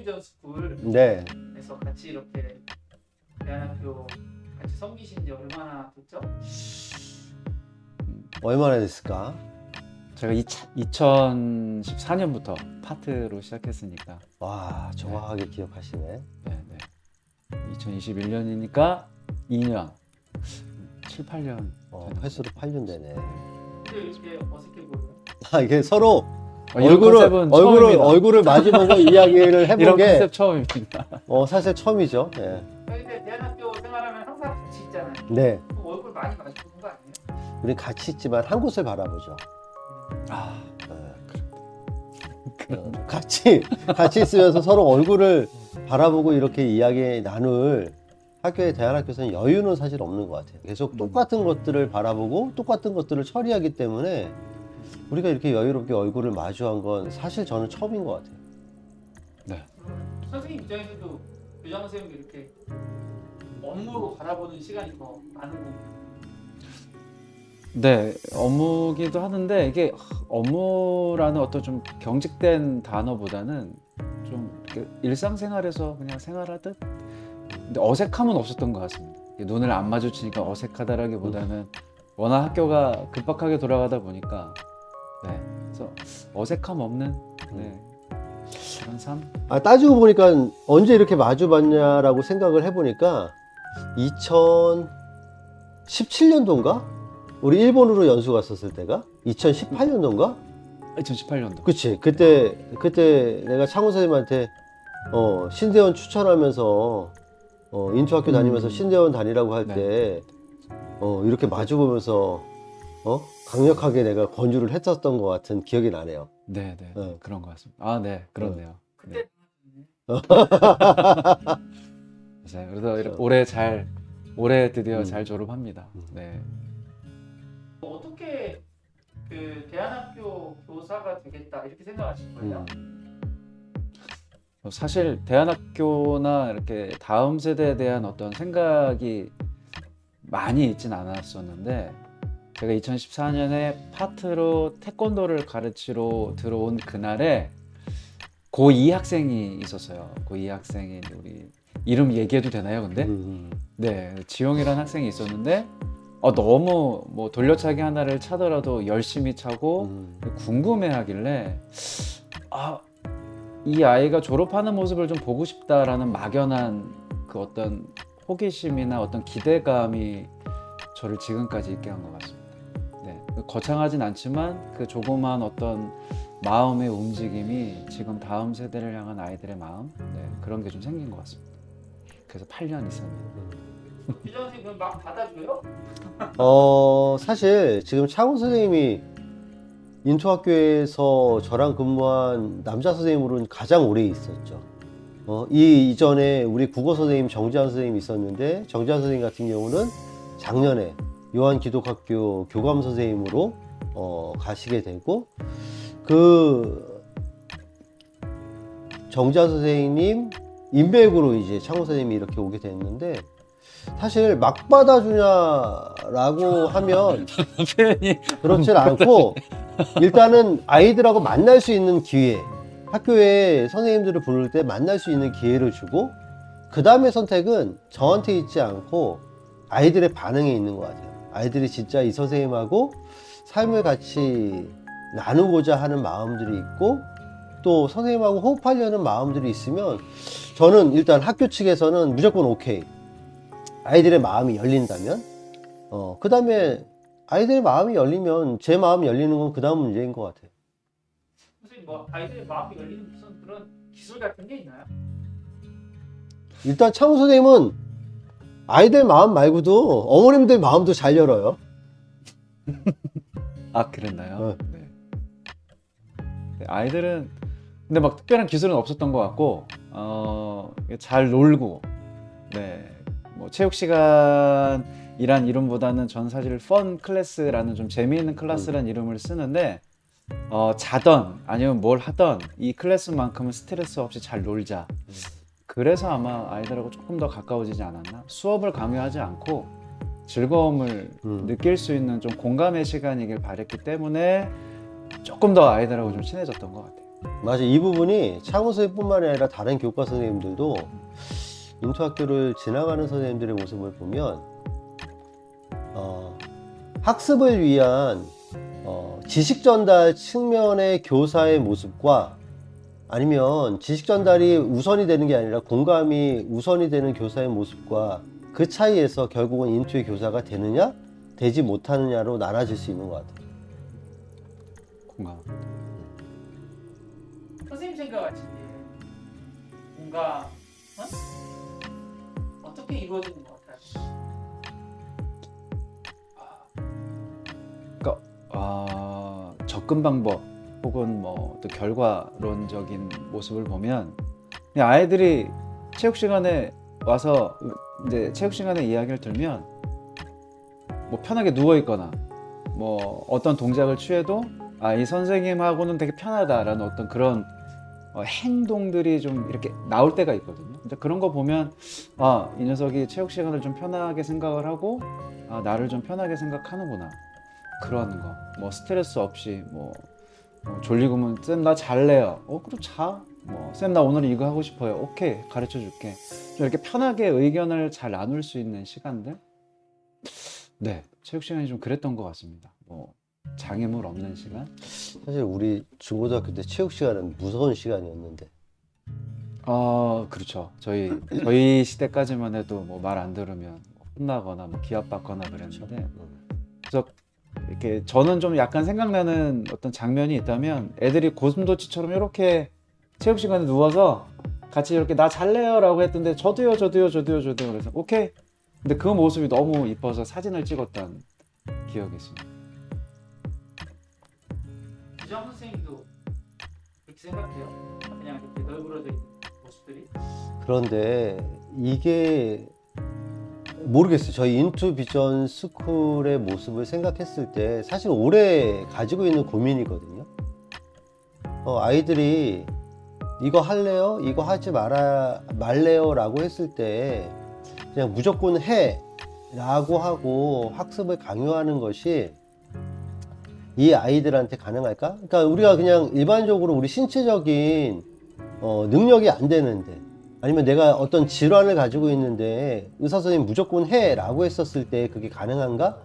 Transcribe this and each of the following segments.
비전 스쿨에서 네. 같이 이렇게 대안학교 같이 섬기신 지 얼마나 됐죠? 얼마나 됐을까? 제가 2014년부터 파트로 시작했으니까 와, 정확하게 기억하시네. 네. 2021년이니까 2년 7, 8년 횟수로 8년 되네. 근데 이렇게 어색해 보여요? 아, 이게 서로 이런 컨셉은 처음입니다. 얼굴을 마주보고 이야기를 해본 이런 게 컨셉 처음입니다. 사실 처음이죠. 네. 근데 대안학교 생활하면 항상 같이 있잖아요. 네. 그럼 얼굴 많이 마주보는 거 아니에요? 우리 같이 있지만 한 곳을 바라보죠. 아, 같이 있으면서 서로 얼굴을 바라보고 이렇게 이야기 나눌 학교의 대안학교에서는 여유는 사실 없는 것 같아요. 계속 똑같은 것들을 바라보고 똑같은 것들을 처리하기 때문에 우리가 이렇게 여유롭게 얼굴을 마주한 건 사실 저는 처음인 것 같아요. 네. 선생님 입장에서도 교장 선생님도 이렇게 업무로 바라보는 시간이 더 많은 건가요? 네, 업무기도 하는데 이게 업무라는 어떤 좀 경직된 단어보다는 좀 이렇게 일상생활에서 그냥 생활하듯 근데 어색함은 없었던 것 같습니다. 눈을 안 마주치니까 어색하다라기보다는 워낙 학교가 급박하게 돌아가다 보니까 네, 그래서 어색함 없는 네, 그런 삶? 따지고 보니까 언제 이렇게 마주봤냐라고 생각을 해보니까 2017년도인가? 우리 일본으로 연수 갔었을 때가 2018년도인가? 2018년도. 그치. 그때 내가 창훈 선생님한테 신대원 추천하면서 인투학교 다니면서 신대원 다니라고 할 때 이렇게 마주보면서 강력하게 내가 권유를 했었던 것 같은 기억이 나네요. 네, 그런 것 같습니다. 아, 네, 그렇네요. 네. 그래서 이렇게 올해 드디어 잘 졸업합니다. 네. 어떻게 그 대안학교 교사가 되겠다 이렇게 생각하신 거예요? 사실 대안학교나 이렇게 다음 세대에 대한 어떤 생각이 많이 있진 않았었는데 제가 2014년에 파트로 태권도를 가르치러 들어온 그날에 고2 학생이 있었어요. 고2 학생이 우리 이름 얘기해도 되나요? 근데 네, 지용이라는 학생이 있었는데 너무 뭐 돌려차기 하나를 차더라도 열심히 차고 궁금해하길래 이 아이가 졸업하는 모습을 좀 보고 싶다라는 막연한 그 어떤 호기심이나 어떤 기대감이 저를 지금까지 있게 한 것 같습니다. 네, 거창하진 않지만 그 조그만 어떤 마음의 움직임이 지금 다음 세대를 향한 아이들의 마음 그런 게 좀 생긴 것 같습니다. 그래서 8년 있었는데 교장 선생님 그럼 막 받아줘요? 사실 지금 창훈 선생님이 인투학교에서 저랑 근무한 남자 선생님으로는 가장 오래 있었죠. 이 이전에 우리 국어 선생님 정지한 선생님이 있었는데 정지한 선생님 같은 경우는 작년에 요한기독학교 교감 선생님으로 가시게 되고 그 정지한 선생님 인맥으로 이제 창훈 선생님이 이렇게 오게 됐는데 사실 막 받아주냐라고 하면 표현이 그렇진 않고 일단은 아이들하고 만날 수 있는 기회, 학교에 선생님들을 부를 때 만날 수 있는 기회를 주고 그 다음에 선택은 저한테 있지 않고 아이들의 반응에 있는 것 같아요. 아이들이 진짜 이 선생님하고 삶을 같이 나누고자 하는 마음들이 있고 또 선생님하고 호흡하려는 마음들이 있으면 저는 일단 학교 측에서는 무조건 오케이. 아이들의 마음이 열린다면 그 다음에 아이들의 마음이 열리면 제 마음이 열리는 건 그 다음 문제인 것 같아요. 선생님 뭐 아이들의 마음이 열리는 무슨 그런 기술 같은 게 있나요? 일단 창훈 선생님은 아이들 마음 말고도 어머님들 마음도 잘 열어요. 그랬나요? 네. 아이들은 근데 막 특별한 기술은 없었던 것 같고 잘 놀고 뭐 체육 시간이란 이름보다는 전 사실 펀 클래스라는 좀 재미있는 클래스라는 이름을 쓰는데 자던 아니면 뭘 하던 이 클래스만큼은 스트레스 없이 잘 놀자. 그래서 아마 아이들하고 조금 더 가까워지지 않았나? 수업을 강요하지 않고 즐거움을 느낄 수 있는 좀 공감의 시간이길 바랬기 때문에 조금 더 아이들하고 좀 친해졌던 것 같아요. 맞아. 이 부분이 창우 선생님뿐만 아니라 다른 교과 선생님들도 인투학교를 지나가는 선생님들의 모습을 보면 학습을 위한 지식 전달 측면의 교사의 모습과 아니면 지식 전달이 우선이 되는 게 아니라 공감이 우선이 되는 교사의 모습과 그 차이에서 결국은 인투의 교사가 되느냐 되지 못하느냐로 나눠질 수 있는 것 같아요. 공감. 선생님 생각하시기에 뭔가 어떻게 이루어지는 것 같아요? 그러니까 접근 방법 혹은 뭐 또 결과론적인 모습을 보면 그냥 아이들이 체육 시간에 와서 이제 체육 시간에 이야기를 들면 뭐 편하게 누워 있거나 뭐 어떤 동작을 취해도 이 선생님하고는 되게 편하다라는 어떤 그런 행동들이 좀 이렇게 나올 때가 있거든요. 근데 그런 거 보면 이 녀석이 체육 시간을 좀 편하게 생각을 하고 나를 좀 편하게 생각하는구나. 그런 거. 뭐 스트레스 없이 뭐 졸리구면 쌤 나 잘래요. 그럼 자. 뭐 쌤 나 오늘 이거 하고 싶어요. 오케이 가르쳐 줄게. 좀 이렇게 편하게 의견을 잘 나눌 수 있는 시간들. 네, 체육 시간이 좀 그랬던 것 같습니다. 뭐 장애물 없는 시간. 사실 우리 중고등학교 때 체육 시간은 무서운 시간이었는데. 그렇죠. 저희 시대까지만 해도 뭐 말 안 들으면 혼나거나 뭐 기합받거나 그랬는데, 그래서 이렇게 저는 좀 약간 생각나는 어떤 장면이 있다면 애들이 고슴도치처럼 이렇게 체육 시간에 누워서 같이 이렇게 나 잘래요라고 했던데 저도요 그래서 오케이. 근데 그 모습이 너무 이뻐서 사진을 찍었던 기억이 있습니다. 유정 선생님도 그렇게 생각해요? 그냥 이렇게 널브러져 있는 모습들이? 그런데 이게 모르겠어요. 저희 인투 비전 스쿨의 모습을 생각했을 때 사실 오래 가지고 있는 고민이거든요. 아이들이 이거 할래요? 이거 하지 말래요? 라고 했을 때 그냥 무조건 해 라고 하고 학습을 강요하는 것이 이 아이들한테 가능할까? 그러니까 우리가 그냥 일반적으로 우리 신체적인 능력이 안 되는데, 아니면 내가 어떤 질환을 가지고 있는데 의사 선생님 무조건 해 라고 했었을 때 그게 가능한가?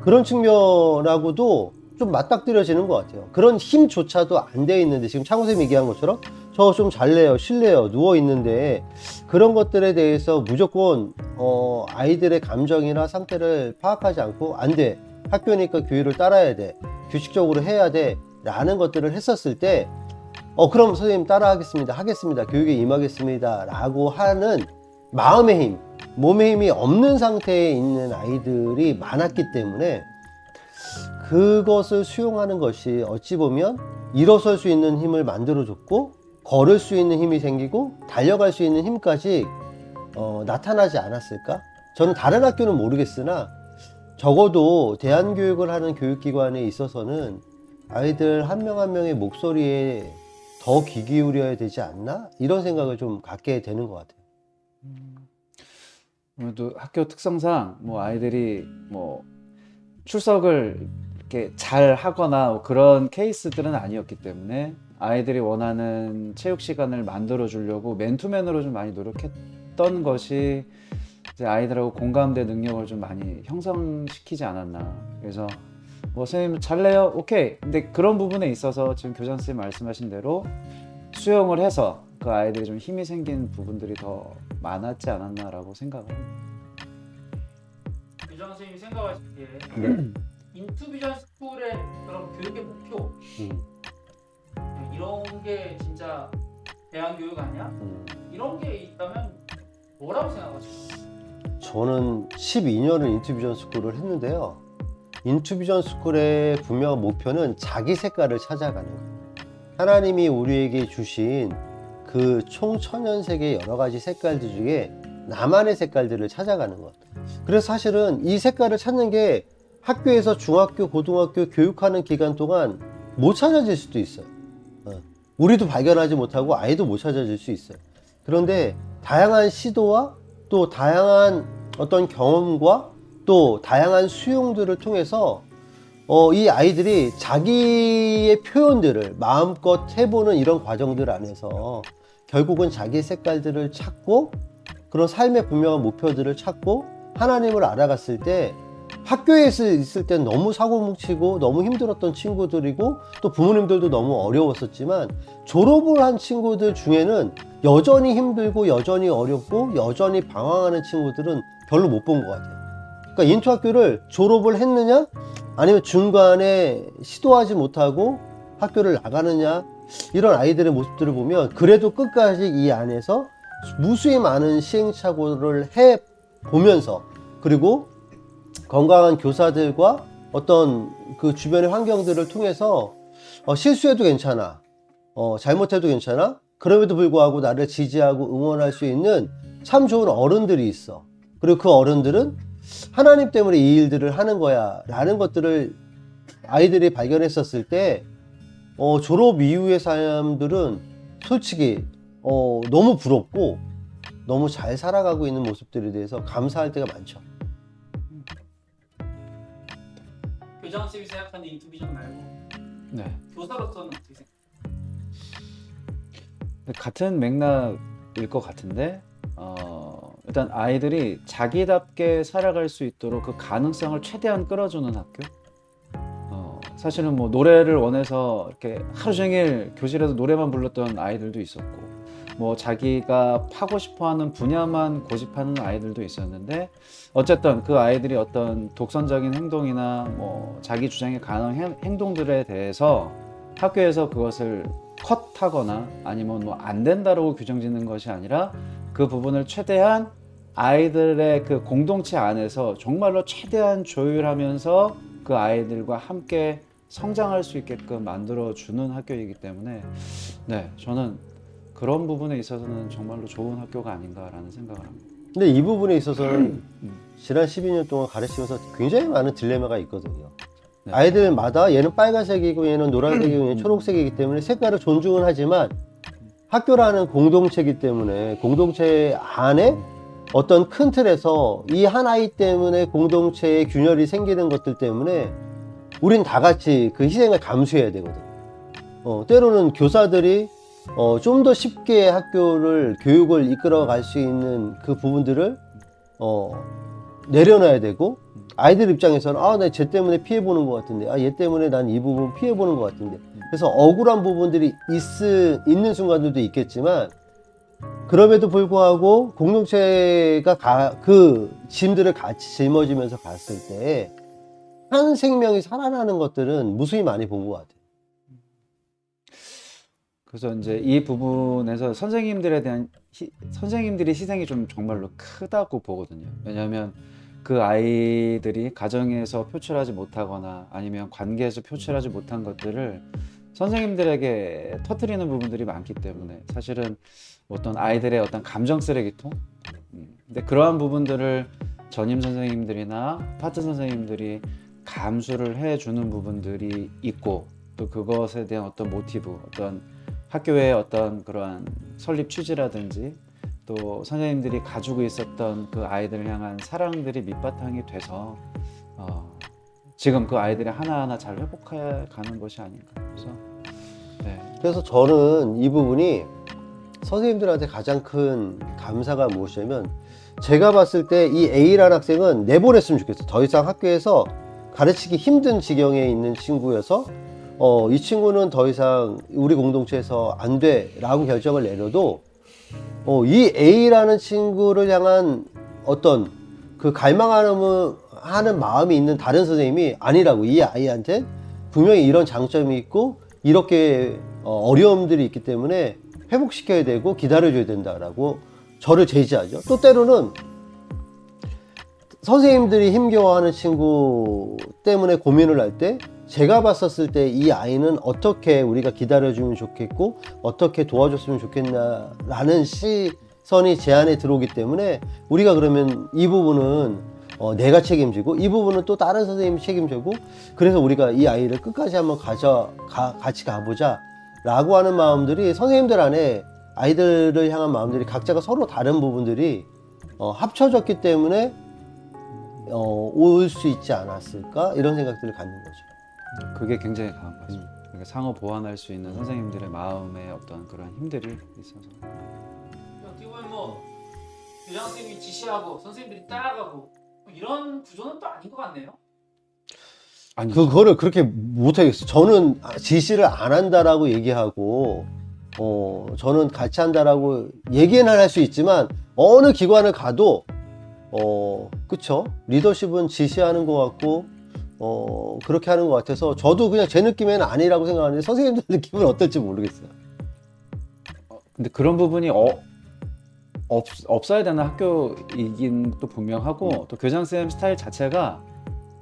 그런 측면하고도 좀 맞닥뜨려지는 것 같아요. 그런 힘조차도 안 돼 있는데, 지금 창호 선생님이 얘기한 것처럼 저 좀 잘래요, 쉴래요, 누워 있는데 그런 것들에 대해서 무조건 아이들의 감정이나 상태를 파악하지 않고 안 돼, 학교니까 교육을 따라야 돼, 규칙적으로 해야 돼 라는 것들을 했었을 때 그럼 선생님 따라하겠습니다, 하겠습니다, 교육에 임하겠습니다 라고 하는 마음의 힘, 몸의 힘이 없는 상태에 있는 아이들이 많았기 때문에 그것을 수용하는 것이 어찌 보면 일어설 수 있는 힘을 만들어줬고, 걸을 수 있는 힘이 생기고 달려갈 수 있는 힘까지 나타나지 않았을까? 저는 다른 학교는 모르겠으나 적어도 대안교육을 하는 교육기관에 있어서는 아이들 한 명 한 명의 목소리에 더 귀 기울여야 되지 않나? 이런 생각을 좀 갖게 되는 것 같아요. 아무래도 학교 특성상 뭐 아이들이 뭐 출석을 이렇게 잘 하거나 뭐 그런 케이스들은 아니었기 때문에 아이들이 원하는 체육 시간을 만들어 주려고 맨투맨으로 좀 많이 노력했던 것이 이제 아이들하고 공감대 능력을 좀 많이 형성시키지 않았나. 그래서 뭐 선생님 잘래요? 오케이. 근데 그런 부분에 있어서 지금 교장 선생님 말씀하신 대로 수용을 해서 그 아이들이 좀 힘이 생긴 부분들이 더 많았지 않았나라고 생각을 합니다. 유정 선생님이 생각하시기에 인투 비전 스쿨의 그런 교육의 목표 이런 게 진짜 대안교육 아니야? 이런 게 있다면 뭐라고 생각하세요? 저는 12년을 인투비전 스쿨을 했는데요. 인투비전 스쿨의 분명한 목표는 자기 색깔을 찾아가는 거예요. 하나님이 우리에게 주신 그 총천연색의 여러 가지 색깔들 중에 나만의 색깔들을 찾아가는 것. 그래서 사실은 이 색깔을 찾는 게 학교에서 중학교, 고등학교 교육하는 기간 동안 못 찾아질 수도 있어요. 우리도 발견하지 못하고 아이도 못 찾아질 수 있어요. 그런데 다양한 시도와 또 다양한 어떤 경험과 또 다양한 수용들을 통해서 이 아이들이 자기의 표현들을 마음껏 해보는 이런 과정들 안에서 결국은 자기의 색깔들을 찾고 그런 삶의 분명한 목표들을 찾고 하나님을 알아갔을 때 학교에 있을 땐 너무 사고뭉치고 너무 힘들었던 친구들이고 또 부모님들도 너무 어려웠었지만 졸업을 한 친구들 중에는 여전히 힘들고 여전히 어렵고 여전히 방황하는 친구들은 별로 못 본 것 같아요. 그러니까 인투학교를 졸업을 했느냐 아니면 중간에 시도하지 못하고 학교를 나가느냐 이런 아이들의 모습들을 보면 그래도 끝까지 이 안에서 무수히 많은 시행착오를 해 보면서 그리고 건강한 교사들과 어떤 그 주변의 환경들을 통해서 실수해도 괜찮아, 잘못해도 괜찮아, 그럼에도 불구하고 나를 지지하고 응원할 수 있는 참 좋은 어른들이 있어. 그리고 그 어른들은 하나님 때문에 이 일들을 하는 거야 라는 것들을 아이들이 발견했었을 때 졸업 이후의 사람들은 솔직히 너무 부럽고 너무 잘 살아가고 있는 모습들에 대해서 감사할 때가 많죠. 교장선생님이 생각하는 인투비전 말고 네. 교사로서는 어떻게 생각해요? 같은 맥락일 것 같은데 일단 아이들이 자기답게 살아갈 수 있도록 그 가능성을 최대한 끌어주는 학교. 사실은 뭐 노래를 원해서 이렇게 하루 종일 교실에서 노래만 불렀던 아이들도 있었고 뭐 자기가 파고 싶어하는 분야만 고집하는 아이들도 있었는데 어쨌든 그 아이들이 어떤 독선적인 행동이나 뭐 자기 주장에 관한 행동들에 대해서 학교에서 그것을 컷하거나 아니면 뭐 안 된다라고 규정 짓는 것이 아니라 그 부분을 최대한 아이들의 그 공동체 안에서 정말로 최대한 조율하면서 그 아이들과 함께 성장할 수 있게끔 만들어주는 학교이기 때문에 네, 저는 그런 부분에 있어서는 정말로 좋은 학교가 아닌가라는 생각을 합니다. 근데 이 부분에 있어서는 지난 12년 동안 가르치면서 굉장히 많은 딜레마가 있거든요. 네. 아이들마다 얘는 빨간색이고 얘는 노란색이고 얘는 초록색이기 때문에 색깔을 존중은 하지만 학교라는 공동체이기 때문에 공동체 안에 어떤 큰 틀에서 이 한 아이 때문에 공동체의 균열이 생기는 것들 때문에 우린 다 같이 그 희생을 감수해야 되거든. 때로는 교사들이 좀 더 쉽게 학교를 교육을 이끌어 갈 수 있는 그 부분들을 내려놔야 되고 아이들 입장에서는 나 쟤 때문에 피해 보는 것 같은데 얘 때문에 난 이 부분 피해 보는 것 같은데 그래서 억울한 부분들이 있는 순간들도 있겠지만 그럼에도 불구하고 공동체가 그 짐들을 같이 짊어지면서 갔을 때 한 생명이 살아나는 것들은 무수히 많이 본 것 같아요. 그래서 이제 이 부분에서 선생님들에 대한 선생님들의 희생이 좀 정말로 크다고 보거든요. 왜냐하면 그 아이들이 가정에서 표출하지 못하거나 아니면 관계에서 표출하지 못한 것들을 선생님들에게 터뜨리는 부분들이 많기 때문에 사실은 어떤 아이들의 어떤 감정 쓰레기통 근데 그러한 부분들을 전임 선생님들이나 파트 선생님들이 감수를 해주는 부분들이 있고 또 그것에 대한 어떤 모티브 어떤 학교의 어떤 그러한 설립 취지라든지 또 선생님들이 가지고 있었던 그 아이들을 향한 사랑들이 밑바탕이 돼서 지금 그 아이들이 하나하나 잘 회복해 가는 것이 아닌가. 그래서 네. 그래서 저는 이 부분이 선생님들한테 가장 큰 감사가 무엇이냐면 제가 봤을 때 이 A라는 학생은 내보냈으면 좋겠어. 더 이상 학교에서 가르치기 힘든 지경에 있는 친구여서 이 친구는 더 이상 우리 공동체에서 안 돼 라고 결정을 내려도 이 A라는 친구를 향한 어떤 그 갈망하는 마음이 있는 다른 선생님이 아니라고 이 아이한테 분명히 이런 장점이 있고 이렇게 어려움들이 있기 때문에 회복시켜야 되고 기다려줘야 된다라고 저를 제지하죠. 또 때로는 선생님들이 힘겨워하는 친구 때문에 고민을 할 때 제가 봤었을 때 이 아이는 어떻게 우리가 기다려주면 좋겠고 어떻게 도와줬으면 좋겠나라는 시선이 제 안에 들어오기 때문에 우리가 그러면 이 부분은 내가 책임지고 이 부분은 또 다른 선생님이 책임지고 그래서 우리가 이 아이를 끝까지 한번 같이 가보자 라고 하는 마음들이 선생님들 안에 아이들을 향한 마음들이 각자가 서로 다른 부분들이 합쳐졌기 때문에 올 수 있지 않았을까 이런 생각들을 갖는 거죠. 그게 굉장히 강한 것 같습니다. 그러니까 상호 보완할 수 있는 선생님들의 마음의 어떤 그런 힘들이 있어서. 어떻게 보면 뭐 교장 선생님이 지시하고 선생님들이 따라가고 뭐 이런 구조는 또 아닌 것 같네요. 아니 그거를 그렇게 못하겠어. 저는 지시를 안 한다라고 얘기하고, 저는 같이 한다라고 얘기는 할 수 있지만, 어느 기관을 가도, 그쵸? 리더십은 지시하는 것 같고, 그렇게 하는 것 같아서, 저도 그냥 제 느낌에는 아니라고 생각하는데, 선생님들 느낌은 어떨지 모르겠어요. 근데 그런 부분이 없어야 되는 학교이긴 또 분명하고 또 교장선생님 스타일 자체가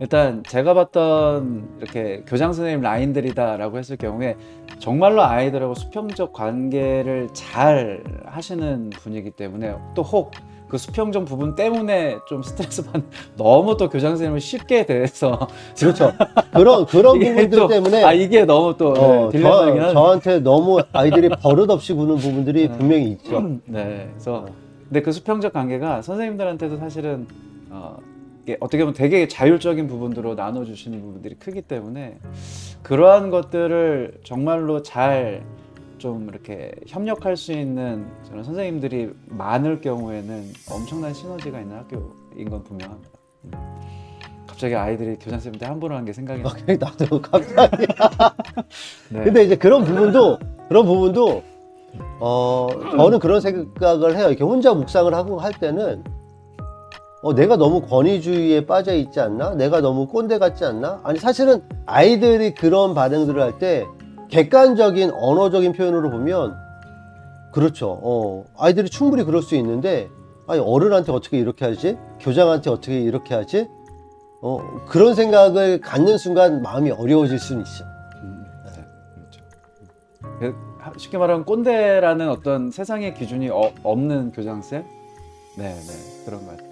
일단 제가 봤던 이렇게 교장 선생님 라인들이다라고 했을 경우에 정말로 아이들하고 수평적 관계를 잘 하시는 분이기 때문에 또 혹 그 수평적 부분 때문에 좀 스트레스 받는 너무 또 교장 선생님을 쉽게 대해서 그렇죠. 그런 이게 부분들 또- 때문에, 이게 너무 또 딜레마이긴 한데 저한테 너무 아이들이 버릇없이 구는 부분들이 분명히 있죠. 네, 그래서 근데 그 수평적 관계가 선생님들한테도 사실은 이게 어떻게 보면 되게 자율적인 부분으로 나눠주시는 부분들이 크기 때문에 그러한 것들을 정말로 잘 좀 이렇게 협력할 수 있는 저는 선생님들이 많을 경우에는 엄청난 시너지가 있는 학교인 건 분명합니다. 갑자기 아이들이 교장 선생님한테 함부로 한 게 생각이 나요. 나도 갑자기. 네. 근데 이제 그런 부분도, 저는 그런 생각을 해요. 이렇게 혼자 묵상을 하고 할 때는, 내가 너무 권위주의에 빠져 있지 않나? 내가 너무 꼰대 같지 않나? 아니, 사실은 아이들이 그런 반응들을 할 때, 객관적인 언어적인 표현으로 보면, 그렇죠. 아이들이 충분히 그럴 수 있는데, 아니, 어른한테 어떻게 이렇게 하지? 교장한테 어떻게 이렇게 하지? 그런 생각을 갖는 순간 마음이 어려워질 수는 있어. 네, 그렇죠. 쉽게 말하면 꼰대라는 어떤 세상의 기준이 없는 교장쌤? 네, 네, 그런 것 같아요.